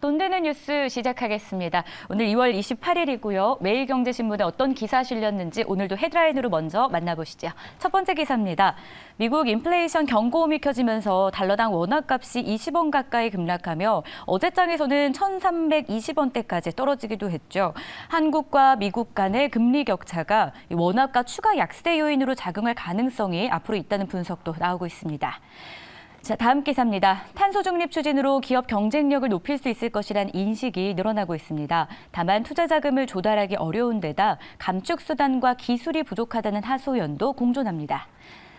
돈 되는 뉴스 시작하겠습니다. 오늘 2월 28일이고요. 매일경제신문에 어떤 기사 실렸는지 오늘도 헤드라인으로 먼저 만나보시죠. 첫 번째 기사입니다. 미국 인플레이션 경고음이 켜지면서 달러당 원화값이 20원 가까이 급락하며 어제장에서는 1,320원대까지 떨어지기도 했죠. 한국과 미국 간의 금리 격차가 원화가 추가 약세 요인으로 작용할 가능성이 앞으로 있다는 분석도 나오고 있습니다. 자, 다음 기사입니다. 탄소 중립 추진으로 기업 경쟁력을 높일 수 있을 것이란 인식이 늘어나고 있습니다. 다만 투자 자금을 조달하기 어려운 데다 감축 수단과 기술이 부족하다는 하소연도 공존합니다.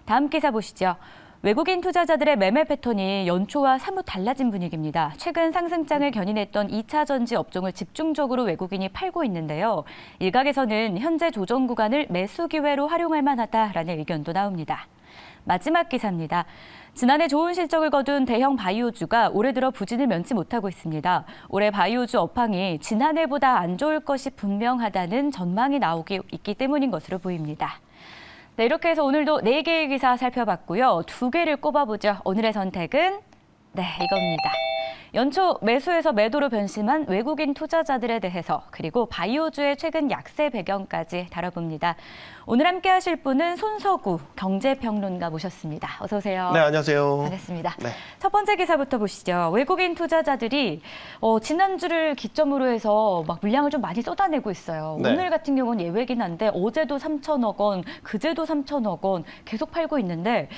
다음 기사 보시죠. 외국인 투자자들의 매매 패턴이 연초와 사뭇 달라진 분위기입니다. 최근 상승장을 견인했던 2차 전지 업종을 집중적으로 외국인이 팔고 있는데요. 일각에서는 현재 조정 구간을 매수 기회로 활용할 만하다라는 의견도 나옵니다. 마지막 기사입니다. 지난해 좋은 실적을 거둔 대형 바이오주가 올해 들어 부진을 면치 못하고 있습니다. 올해 바이오주 업황이 지난해보다 안 좋을 것이 분명하다는 전망이 나오기 있기 때문인 것으로 보입니다. 네, 이렇게 해서 오늘도 4개의 기사 살펴봤고요. 2개를 꼽아보죠. 오늘의 선택은 이겁니다. 연초 매수에서 매도로 변심한 외국인 투자자들에 대해서 그리고 바이오주의 최근 약세 배경까지 다뤄봅니다. 오늘 함께 하실 분은 손석우 경제평론가 모셨습니다. 어서 오세요. 네, 안녕하세요. 반갑습니다. 네. 첫 번째 기사부터 보시죠. 외국인 투자자들이 지난주를 기점으로 해서 막 물량을 좀 많이 쏟아내고 있어요. 네. 오늘 같은 경우는 예외긴 한데 어제도 3천억 원, 그제도 3천억 원 계속 팔고 있는데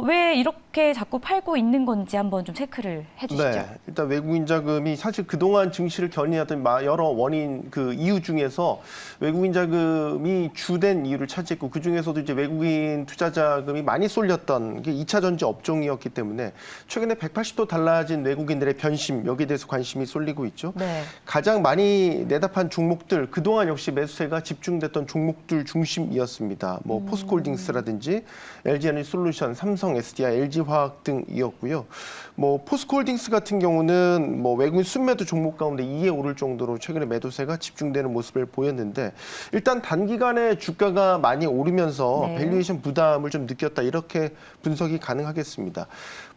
왜 이렇게 자꾸 팔고 있는 건지 한번 좀 체크를 해주시죠. 네, 일단 외국인 자금이 사실 그동안 증시를 견인하던 여러 원인 이유 중에서 외국인 자금이 주된 이유를 차지했고 그 중에서도 이제 외국인 투자 자금이 많이 쏠렸던 게 2차 전지 업종이었기 때문에 최근에 180도 달라진 외국인들의 변심 여기에 대해서 관심이 쏠리고 있죠. 네. 가장 많이 내다판 종목들 그동안 역시 매수세가 집중됐던 종목들 중심이었습니다. 뭐 포스코홀딩스라든지 LG에너지솔루션, 삼성, SDI, LG화학 등이었고요. 뭐 포스코홀딩스 같은 경우는 뭐 외국인 순매도 종목 가운데 2에 오를 정도로 최근에 매도세가 집중되는 모습을 보였는데 일단 단기간에 주가가 많이 오르면서 밸류에이션 부담을 좀 느꼈다 이렇게 분석이 가능하겠습니다.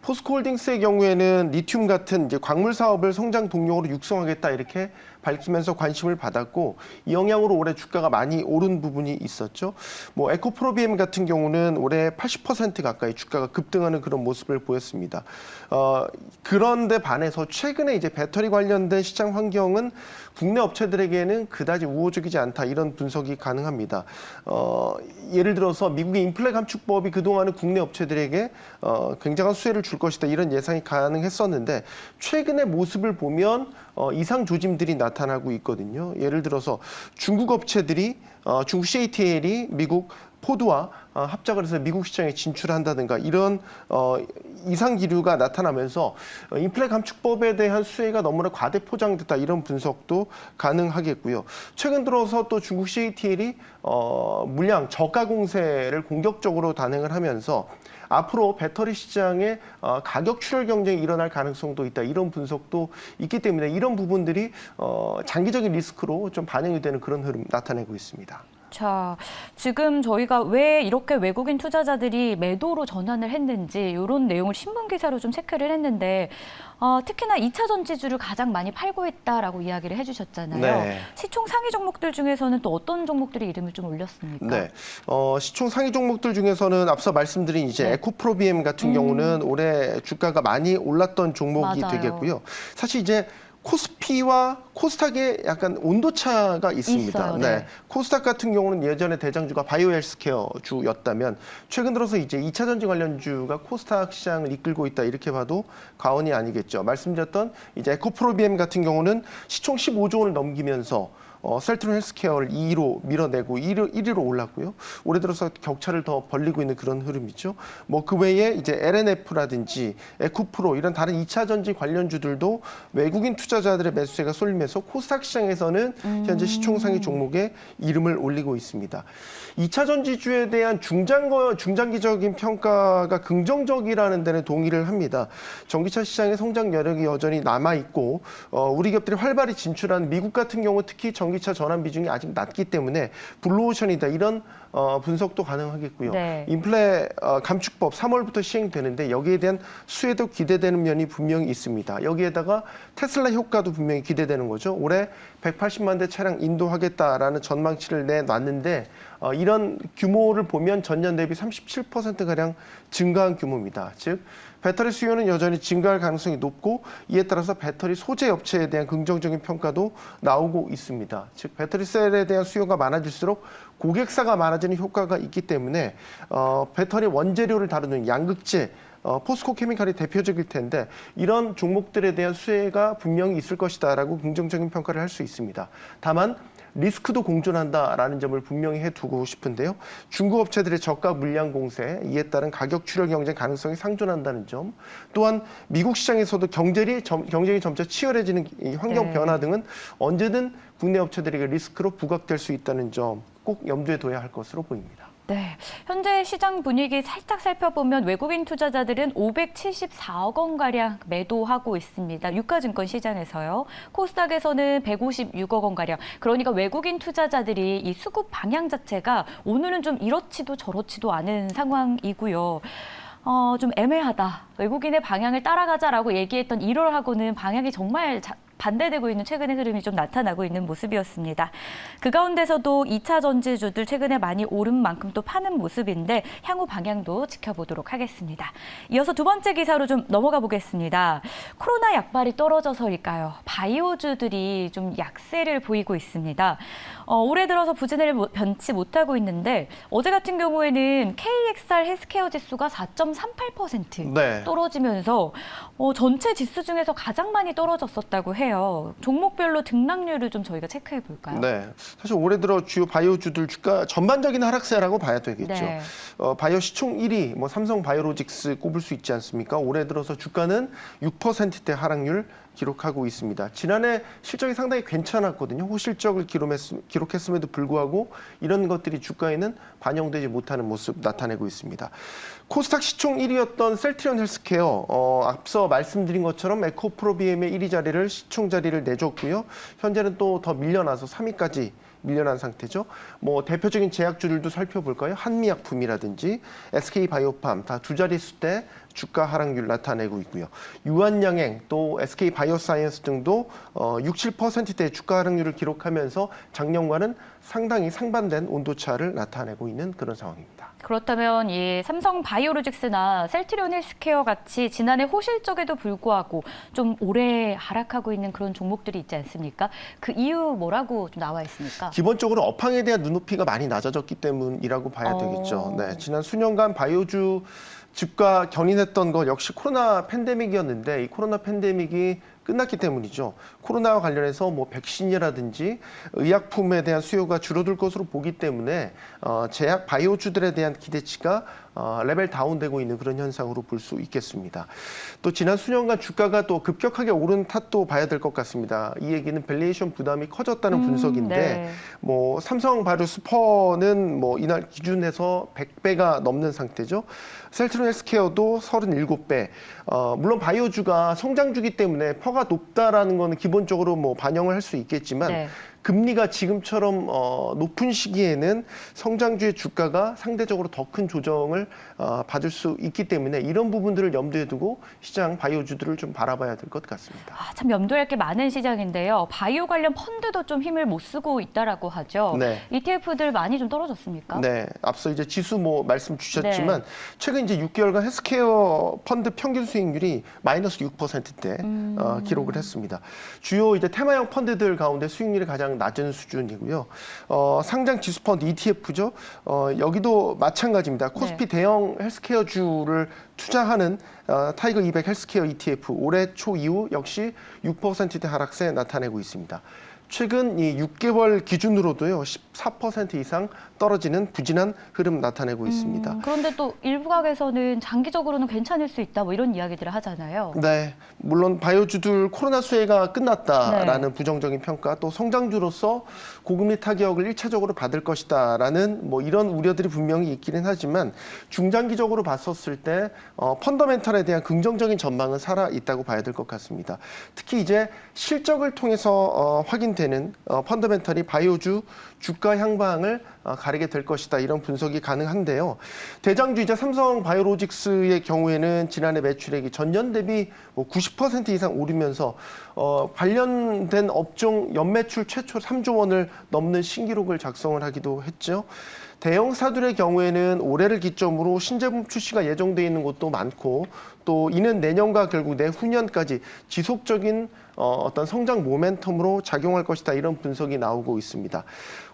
포스코홀딩스의 경우에는 리튬 같은 이제 광물 사업을 성장 동력으로 육성하겠다 이렇게 밝히면서 관심을 받았고 이 영향으로 올해 주가가 많이 오른 부분이 있었죠. 뭐 에코프로비엠 같은 경우는 올해 80% 가까이 주가가 급등하는 그런 모습을 보였습니다. 그런데 반해서 최근에 이제 배터리 관련된 시장 환경은 국내 업체들에게는 그다지 우호적이지 않다 이런 분석이 가능합니다. 예를 들어서 미국의 인플레 감축법이 그동안은 국내 업체들에게 굉장한 수혜를 줄 것이다 이런 예상이 가능했었는데 최근의 모습을 보면 이상 조짐들이 나타나고 있거든요. 예를 들어서 중국 업체들이 중국 CATL이 미국 포드와 합작을 해서 미국 시장에 진출한다든가 이런 이상 기류가 나타나면서 인플레 감축법에 대한 수혜가 너무나 과대 포장됐다 이런 분석도 가능하겠고요. 최근 들어서 또 중국 CATL이 물량 저가 공세를 공격적으로 단행을 하면서 앞으로 배터리 시장에 가격 출혈 경쟁이 일어날 가능성도 있다 이런 분석도 있기 때문에 이런 부분들이 장기적인 리스크로 좀 반영이 되는 그런 흐름 나타내고 있습니다. 자, 지금 저희가 왜 이렇게 외국인 투자자들이 매도로 전환을 했는지 이런 내용을 신문 기사로 좀 체크를 했는데 특히나 2차 전지주를 가장 많이 팔고 있다라고 이야기를 해주셨잖아요. 네. 시총 상위 종목들 중에서는 또 어떤 종목들이 이름을 좀 올렸습니까? 네, 시총 상위 종목들 중에서는 앞서 말씀드린 이제 에코프로비엠 같은 경우는 올해 주가가 많이 올랐던 종목이 되겠고요. 사실 이제 코스피와 코스닥에 약간 온도차가 있습니다. 있어요, 네. 코스닥 같은 경우는 예전에 대장주가 바이오헬스케어 주였다면 최근 들어서 이제 2차 전지 관련주가 코스닥 시장을 이끌고 있다 이렇게 봐도 과언이 아니겠죠. 말씀드렸던 이제 에코프로비엠 같은 경우는 시총 15조 원을 넘기면서 셀트론 헬스케어를 2위로 밀어내고 1위로 올랐고요. 올해 들어서 격차를 더 벌리고 있는 그런 흐름이죠. 뭐 그 외에 이제 LNF라든지 에코프로 이런 다른 2차 전지 관련주들도 외국인 투자자들의 매수세가 쏠리면서 코스닥 시장에서는 현재 시총 상위 종목에 이름을 올리고 있습니다. 2차 전지주에 대한 중장기적인 평가가 긍정적이라는 데는 동의를 합니다. 전기차 시장의 성장 여력이 여전히 남아 있고 우리 기업들이 활발히 진출한 미국 같은 경우 특히 전기차 전기차 전환 비중이 아직 낮기 때문에 블루오션이다 이런 분석도 가능하겠고요. 네. 인플레 감축법 3월부터 시행되는데 여기에 대한 수혜도 기대되는 면이 분명히 있습니다. 여기에다가 테슬라 효과도 분명히 기대되는 거죠. 올해 180만 대 차량 인도하겠다라는 전망치를 내놨는데 이런 규모를 보면 전년 대비 37%가량 증가한 규모입니다. 즉 배터리 수요는 여전히 증가할 가능성이 높고 이에 따라서 배터리 소재 업체에 대한 긍정적인 평가도 나오고 있습니다. 즉 배터리 셀에 대한 수요가 많아질수록 고객사가 많아지는 효과가 있기 때문에 배터리 원재료를 다루는 양극재 포스코 케미칼이 대표적일 텐데 이런 종목들에 대한 수혜가 분명히 있을 것이다라고 긍정적인 평가를 할 수 있습니다. 다만 리스크도 공존한다라는 점을 분명히 해두고 싶은데요. 중국 업체들의 저가 물량 공세, 이에 따른 가격 추력 경쟁 가능성이 상존한다는 점, 또한 미국 시장에서도 경쟁이 점차 치열해지는 이 환경 변화 등은 언제든 국내 업체들에게 리스크로 부각될 수 있다는 점 꼭 염두에 둬야 할 것으로 보입니다. 네, 현재 시장 분위기 살짝 살펴보면 외국인 투자자들은 574억 원가량 매도하고 있습니다. 유가증권 시장에서요. 코스닥에서는 156억 원가량. 그러니까 외국인 투자자들이 이 수급 방향 자체가 오늘은 좀 이렇지도 저렇지도 않은 상황이고요. 좀 애매하다. 외국인의 방향을 따라가자라고 얘기했던 1월하고는 방향이 정말 반대되고 있는 최근의 흐름이 좀 나타나고 있는 모습이었습니다. 그 가운데서도 2차 전지주들 최근에 많이 오른 만큼 또 파는 모습인데 향후 방향도 지켜보도록 하겠습니다. 이어서 두 번째 기사로 좀 넘어가 보겠습니다. 코로나 약발이 떨어져서일까요? 바이오주들이 좀 약세를 보이고 있습니다. 올해 들어서 부진을 변치 못하고 있는데 어제 같은 경우에는 KXR 헬스케어 지수가 4.38% 네. 떨어지면서 전체 지수 중에서 가장 많이 떨어졌었다고 해요. 종목별로 등락률을 좀 저희가 체크해 볼까요? 네, 사실 올해 들어 주요 바이오주들 주가 전반적인 하락세라고 봐야 되겠죠. 네. 바이오 시총 1위, 삼성 바이오로직스 꼽을 수 있지 않습니까? 올해 들어서 주가는 6%대 하락률 기록하고 있습니다. 지난해 실적이 상당히 괜찮았거든요. 호실적을 기록했음에도 불구하고 이런 것들이 주가에는 반영되지 못하는 모습 나타내고 있습니다. 코스닥 시총 1위였던 셀트리온 헬스케어, 앞서 말씀드린 것처럼 에코프로비엠의 1위 자리를 시총 자리를 내줬고요. 현재는 또 더 밀려나서 3위까지 밀려난 상태죠. 대표적인 제약주들도 살펴볼까요? 한미약품이라든지 SK바이오팜 다 두 자릿수대 주가 하락률 나타내고 있고요. 유한양행 또 SK바이오사이언스 등도 6, 7%대의 주가 하락률을 기록하면서 작년과는 상당히 상반된 온도차를 나타내고 있는 그런 상황입니다. 그렇다면 이 삼성 바이오로직스나 셀트리온 헬스케어 같이 지난해 호실적에도 불구하고 좀 오래 하락하고 있는 그런 종목들이 있지 않습니까? 그 이유 뭐라고 좀 나와 있습니까? 기본적으로 업황에 대한 눈높이가 많이 낮아졌기 때문이라고 봐야 되겠죠. 네, 지난 수년간 바이오주 주가 견인했던 것 역시 코로나 팬데믹이었는데 이 코로나 팬데믹이 끝났기 때문이죠. 코로나와 관련해서 백신이라든지 의약품에 대한 수요가 줄어들 것으로 보기 때문에 제약 바이오주들에 대한 기대치가 레벨 다운되고 있는 그런 현상으로 볼 수 있겠습니다. 또 지난 수년간 주가가 또 급격하게 오른 탓도 봐야 될 것 같습니다. 이 얘기는 밸류에이션 부담이 커졌다는 분석인데 네. 삼성 바이오 스퍼는 이날 기준에서 100배가 넘는 상태죠. 셀트리온 헬스케어도 37배. 물론 바이오주가 성장주기 때문에 퍼가 높다라는 거는 기본적으로 반영을 할 수 있겠지만 네. 금리가 지금처럼 높은 시기에는 성장주의 주가가 상대적으로 더 큰 조정을 받을 수 있기 때문에 이런 부분들을 염두에 두고 시장 바이오주들을 좀 바라봐야 될 것 같습니다. 참 염두할 게 많은 시장인데요. 바이오 관련 펀드도 좀 힘을 못 쓰고 있다라고 하죠. 네. ETF들 많이 좀 떨어졌습니까? 네, 앞서 이제 지수 말씀 주셨지만 최근 이제 6개월간 헬스케어 펀드 평균 수익률이 마이너스 6%대 기록을 했습니다. 주요 이제 테마형 펀드들 가운데 수익률이 가장 낮은 수준이고요. 상장 지수 펀드 ETF죠. 여기도 마찬가지입니다. 코스피 대형 헬스케어주를 투자하는 타이거 200 헬스케어 ETF 올해 초 이후 역시 6%대 하락세 나타내고 있습니다. 최근 이 6개월 기준으로도요 14% 이상 떨어지는 부진한 흐름 나타내고 있습니다. 그런데 또 일부각에서는 장기적으로는 괜찮을 수 있다 이런 이야기들을 하잖아요. 네, 물론 바이오주들 코로나 수혜가 끝났다라는 부정적인 평가, 또 성장주로서 고금리 타격을 1차적으로 받을 것이다라는 이런 우려들이 분명히 있기는 하지만 중장기적으로 봤었을 때 펀더멘털에 대한 긍정적인 전망은 살아 있다고 봐야 될 것 같습니다. 특히 이제 실적을 통해서 확인된 되는 펀더멘털이 바이오주 주가 향방을 가리게 될 것이다. 이런 분석이 가능한데요. 대장주이자 삼성바이오로직스의 경우에는 지난해 매출액이 전년 대비 90% 이상 오르면서 관련된 업종 연매출 최초 3조 원을 넘는 신기록을 작성을 하기도 했죠. 대형사들의 경우에는 올해를 기점으로 신제품 출시가 예정돼 있는 곳도 많고 또 이는 내년과 결국 내후년까지 지속적인 어떤 성장 모멘텀으로 작용할 것이다. 이런 분석이 나오고 있습니다.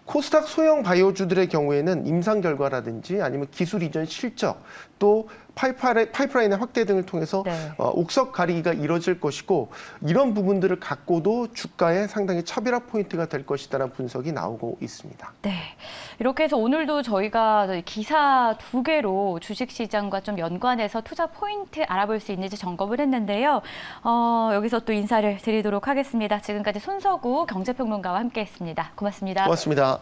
코스닥 소형 바이오주들의 경우에는 임상 결과라든지 아니면 기술 이전 실적 또 파이프라인의 확대 등을 통해서 옥석 가리기가 이뤄질 것이고 이런 부분들을 갖고도 주가에 상당히 차별화 포인트가 될 것이다라는 분석이 나오고 있습니다. 네, 이렇게 해서 오늘도 저희가 기사 2개로 주식시장과 좀 연관해서 투자 포인트 알아볼 수 있는지 점검을 했는데요. 여기서 또 인사를 드리도록 하겠습니다. 지금까지 손석우 경제평론가와 함께했습니다. 고맙습니다. 고맙습니다.